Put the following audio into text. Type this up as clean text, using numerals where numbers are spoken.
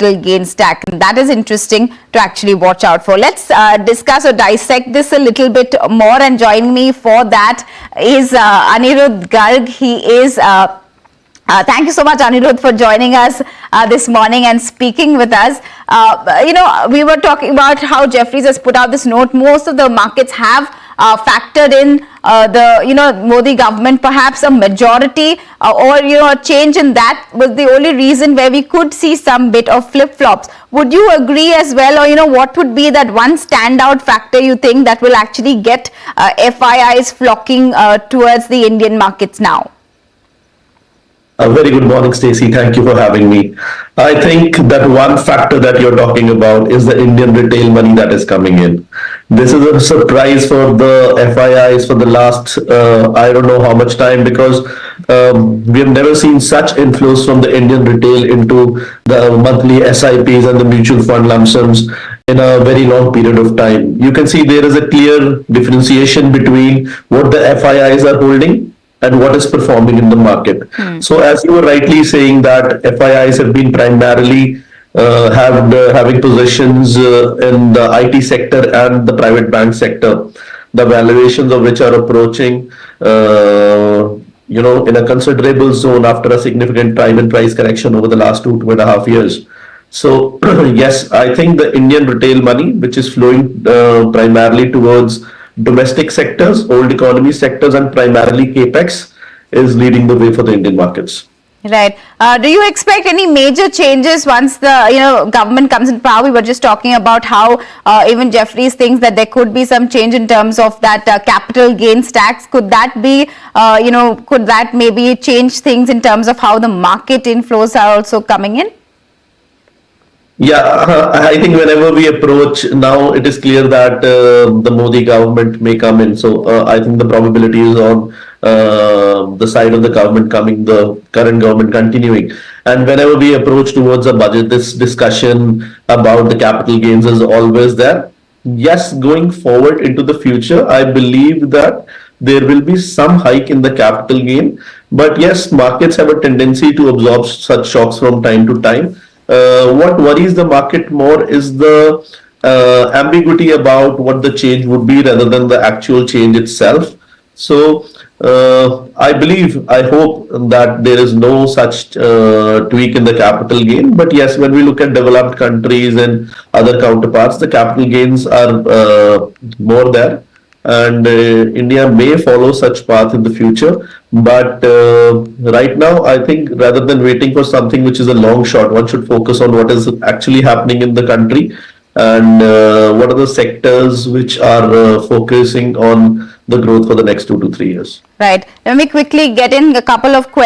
capital gains tax. And that is interesting to actually watch out for. Let's discuss or dissect this a little bit more, and joining me for that is Anirudh Garg. He is thank you so much, Anirudh, for joining us this morning and speaking with us. We were talking about how Jefferies has put out this note. Most of the markets have factored in the Modi government. Perhaps a majority or a change in that was the only reason where we could see some bit of flip-flops. Would you agree as well, or what would be that one standout factor you think that will actually get FIIs flocking towards the Indian markets now? A very good morning, Stacey. Thank you for having me. I think that one factor that you're talking about is the Indian retail money that is coming in. This is a surprise for the FIIs for the last, I don't know how much time, because we have never seen such inflows from the Indian retail into the monthly SIPs and the mutual fund lump sums in a very long period of time. You can see there is a clear differentiation between what the FIIs are holding and what is performing in the market. So as you were rightly saying, that FIIs have been primarily having positions in the IT sector and the private bank sector, the valuations of which are approaching in a considerable zone after a significant time and price correction over the last 2.5 years. So yes, I think the Indian retail money, which is flowing primarily towards domestic sectors, old economy sectors, and primarily capex, is leading the way for the Indian markets. Right. Do you expect any major changes once the government comes in power? We were just talking about how even Jefferies thinks that there could be some change in terms of that capital gains tax. Could that be, could that maybe change things in terms of how the market inflows are also coming in? Yeah, I think whenever we approach now, it is clear that the Modi government may come in. So I think the probability is on the side of the government coming, the current government continuing. And whenever we approach towards a budget, this discussion about the capital gains is always there. Yes, going forward into the future, I believe that there will be some hike in the capital gain. But yes, markets have a tendency to absorb such shocks from time to time. What worries the market more is the ambiguity about what the change would be rather than the actual change itself. So I hope that there is no such tweak in the capital gain. But yes, when we look at developed countries and other counterparts, the capital gains are more there. And India may follow such path in the future. But right now, I think rather than waiting for something which is a long shot, one should focus on what is actually happening in the country and what are the sectors which are focusing on the growth for the next 2 to 3 years. Right. Let me quickly get in a couple of questions.